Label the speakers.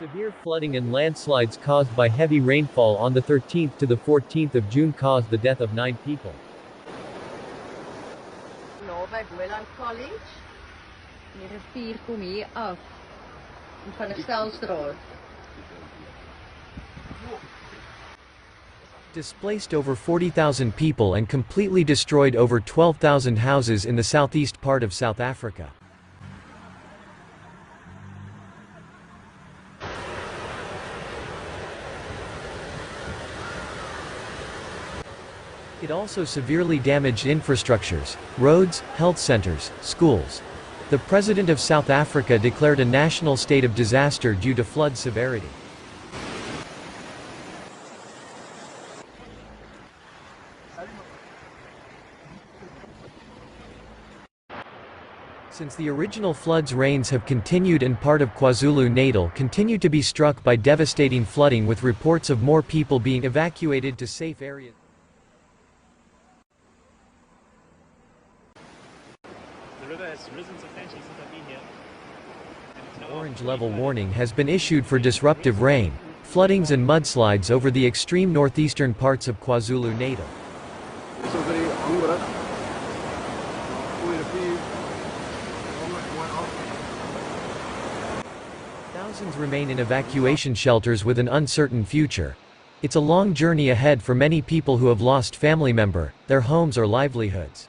Speaker 1: Severe flooding and landslides caused by heavy rainfall on the 13th to the 14th of June caused the death of 9 people.
Speaker 2: By Boyland College. Die rivier kom hier af. En van die Stelstraat.
Speaker 3: Displaced over 40,000 people and completely destroyed over 12,000 houses in the southeast part of South Africa. It also severely damaged infrastructures, roads, health centers, schools. The President of South Africa declared a national state of disaster due to flood severity. Since the original floods, rains have continued and part of KwaZulu-Natal continue to be struck by devastating flooding, with reports of more people being evacuated to safe areas.
Speaker 4: The river has risen substantially since I've been here.
Speaker 3: An orange level warning has been issued for disruptive rain, floodings and mudslides over the extreme northeastern parts of KwaZulu-Natal. Thousands remain in evacuation shelters with an uncertain future. It's a long journey ahead for many people who have lost family member, their homes or livelihoods.